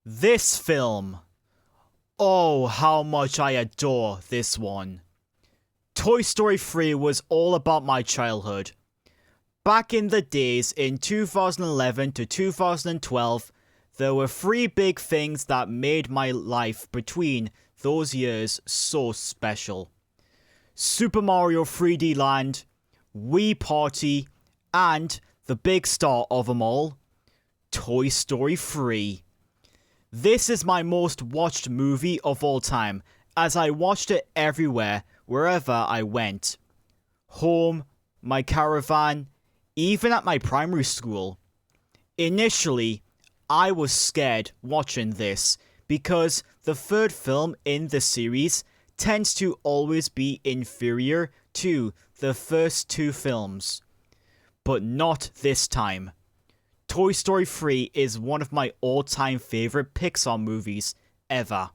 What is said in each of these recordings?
This film. Oh, how much I adore this one. Toy Story 3 was all about my childhood. Back in the days in 2011 to 2012, there were three big things that made my life between those years so special. Super Mario 3D Land, Wii Party, and the big star of them all, Toy Story 3. This is my most watched movie of all time, as I watched it everywhere, wherever I went. Home, my caravan, even at my primary school. Initially, I was scared watching this, because the third film in the series tends to always be inferior to the first two films. But not this time. Toy Story 3 is one of my all-time favorite Pixar movies ever.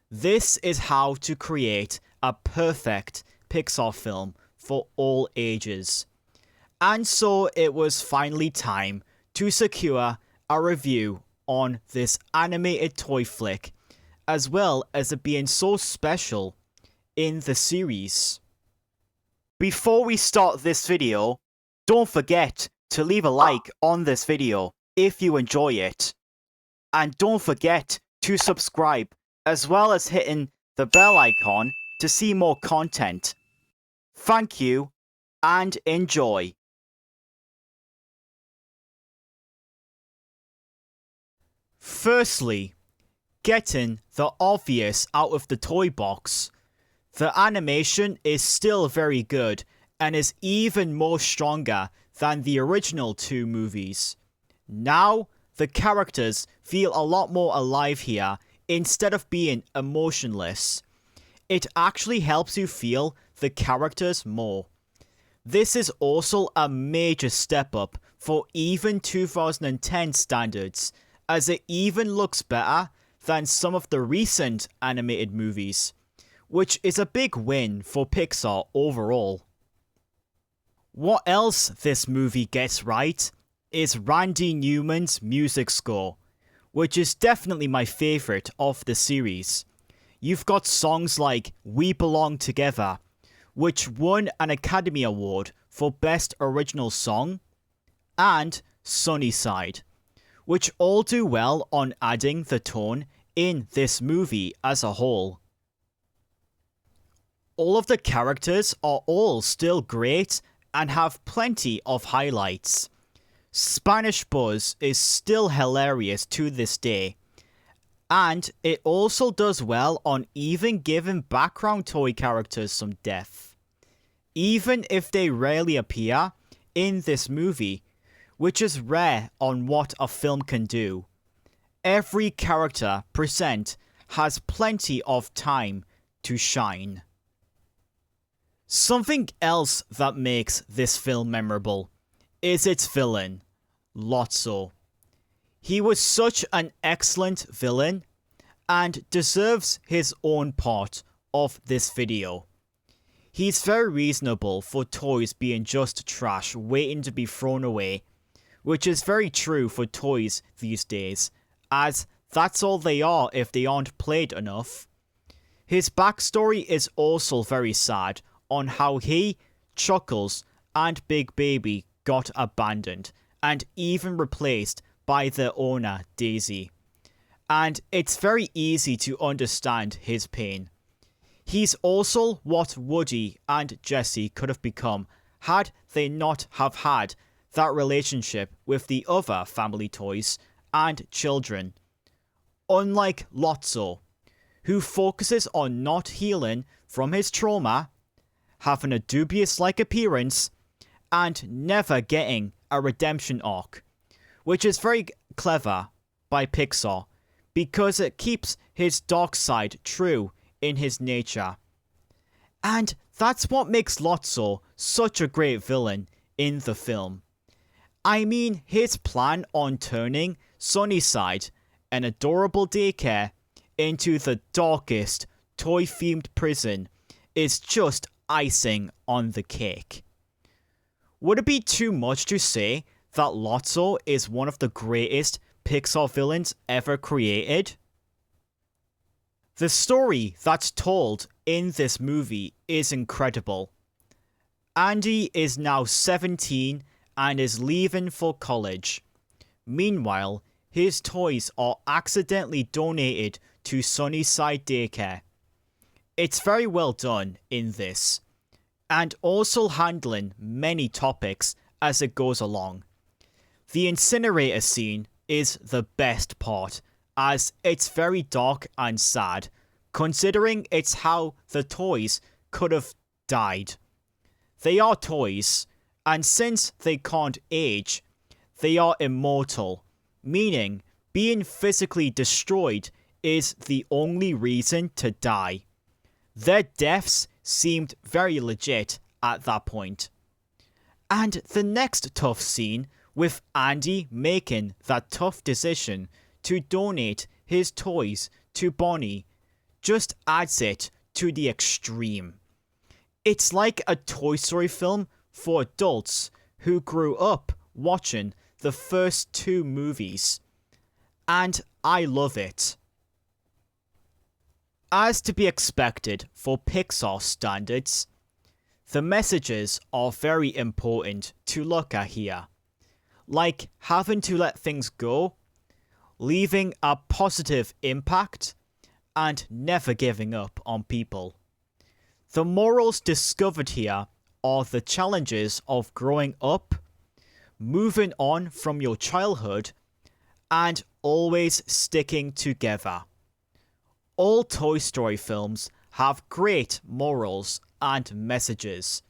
This is how to create a perfect Pixar film for all ages. And so it was finally time to secure a review on this animated toy flick, as well as it being so special in the series. Before we start this video, don't forget to leave a like on this video if you enjoy it. And don't forget to subscribe, as well as hitting the bell icon to see more content. Thank you, and enjoy. Firstly, getting the obvious out of the toy box. The animation is still very good, and is even more stronger than the original two movies. Now, the characters feel a lot more alive here instead of being emotionless. It actually helps you feel the characters more. This is also a major step up for even 2010 standards, as it even looks better than some of the recent animated movies, which is a big win for Pixar overall. What else this movie gets right is Randy Newman's music score, which is definitely my favourite of the series. You've got songs like We Belong Together, which won an Academy Award for Best Original Song, and Sunnyside, which all do well on adding the tone in this movie as a whole. All of the characters are all still great and have plenty of highlights. Spanish Buzz is still hilarious to this day, and it also does well on even giving background toy characters some depth, even if they rarely appear in this movie, which is rare on what a film can do. Every character present has plenty of time to shine. Something else that makes this film memorable is its villain, Lotso. He was such an excellent villain and deserves his own part of this video. He's very reasonable for toys being just trash waiting to be thrown away, which is very true for toys these days, as that's all they are if they aren't played enough. His backstory is also very sad on how he, Chuckles, and Big Baby got abandoned and even replaced by their owner, Daisy. And it's very easy to understand his pain. He's also what Woody and Jessie could have become had they not have had that relationship with the other family toys and children. Unlike Lotso, who focuses on not healing from his trauma, having a dubious-like appearance, and never getting a redemption arc, which is very clever by Pixar, because it keeps his dark side true in his nature. And that's what makes Lotso such a great villain in the film. I mean, his plan on turning Sunnyside, an adorable daycare, into the darkest toy-themed prison is just icing on the cake. Would it be too much to say that Lotso is one of the greatest Pixar villains ever created. The story that's told in this movie is incredible. Andy is now 17 and is leaving for college. Meanwhile, his toys are accidentally donated to Sunnyside Daycare. It's very well done in this, and also handling many topics as it goes along. The incinerator scene is the best part, as it's very dark and sad, considering it's how the toys could have died. They are toys, and since they can't age, they are immortal, meaning being physically destroyed is the only reason to die. Their deaths seemed very legit at that point. And the next tough scene with Andy making that tough decision to donate his toys to Bonnie just adds it to the extreme. It's like a Toy Story film for adults who grew up watching the first two movies. And I love it. As to be expected for Pixar standards, the messages are very important to look at here, like having to let things go, leaving a positive impact, and never giving up on people. The morals discovered here are the challenges of growing up, moving on from your childhood, and always sticking together. All Toy Story films have great morals and messages,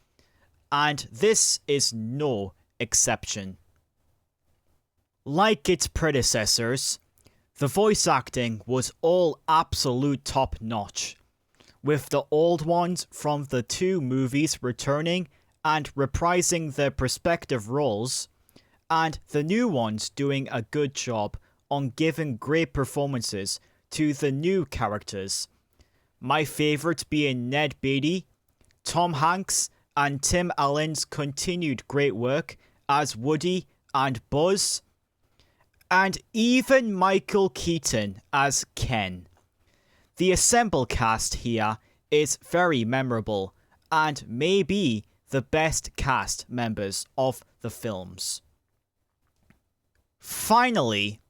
and this is no exception. Like its predecessors, the voice acting was all absolute top notch, with the old ones from the two movies returning and reprising their respective roles, and the new ones doing a good job on giving great performances to the new characters. My favourite being Ned Beatty, Tom Hanks, and Tim Allen's continued great work as Woody and Buzz, and even Michael Keaton as Ken. The ensemble cast here is very memorable and may be the best cast members of the films. Finally,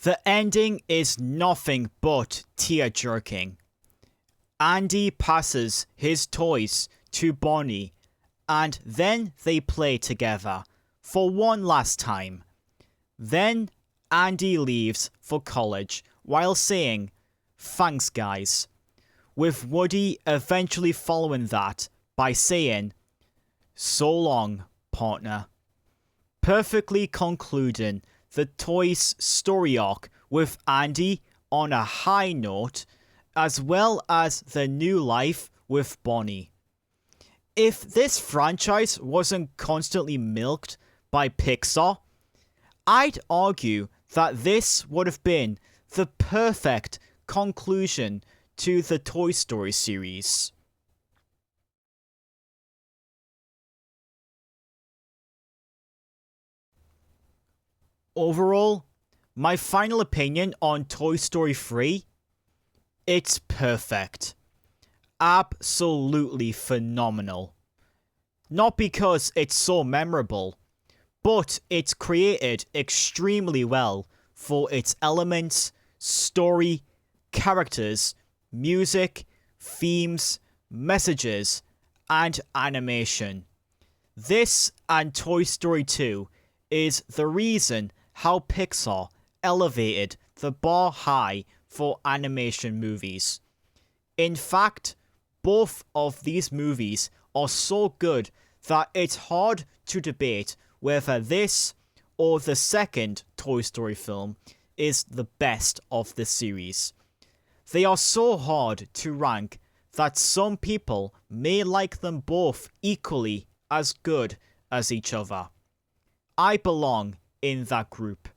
the ending is nothing but tear-jerking. Andy passes his toys to Bonnie, and then they play together for one last time. Then Andy leaves for college while saying, "Thanks guys," with Woody eventually following that by saying, "So long, partner," perfectly concluding the toys' story arc with Andy on a high note, as well as the new life with Bonnie. If this franchise wasn't constantly milked by Pixar, I'd argue that this would have been the perfect conclusion to the Toy Story series. Overall, my final opinion on Toy Story 3, it's perfect. Absolutely phenomenal. Not because it's so memorable, but it's created extremely well for its elements, story, characters, music, themes, messages, and animation. This and Toy Story 2 is the reason how Pixar elevated the bar high for animation movies. In fact, both of these movies are so good that it's hard to debate whether this or the second Toy Story film is the best of the series. They are so hard to rank that some people may like them both equally as good as each other. I belong in that group.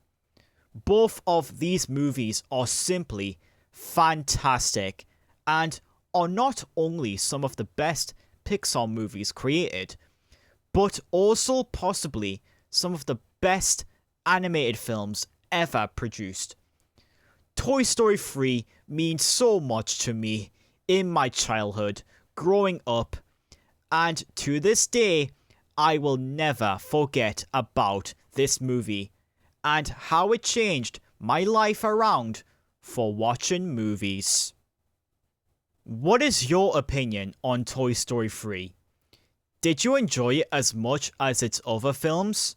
Both of these movies are simply fantastic and are not only some of the best Pixar movies created, but also possibly some of the best animated films ever produced. Toy Story 3 means so much to me in my childhood, growing up, and to this day, I will never forget about this movie and how it changed my life around for watching movies. What is your opinion on Toy Story 3? Did you enjoy it as much as its other films?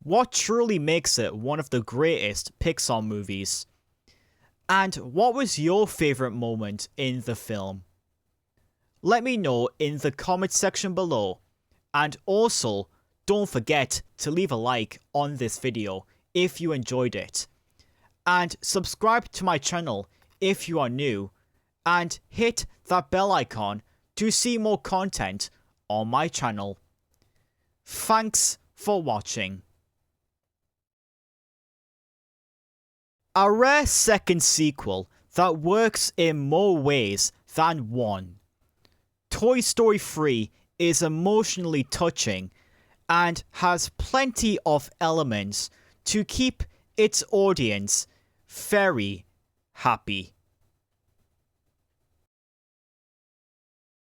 What truly makes it one of the greatest Pixar movies? And what was your favourite moment in the film? Let me know in the comment section below. And also, don't forget to leave a like on this video if you enjoyed it. And subscribe to my channel if you are new. And hit that bell icon to see more content on my channel. Thanks for watching. A rare second sequel that works in more ways than one. Toy Story 3 is emotionally touching and has plenty of elements to keep its audience very happy.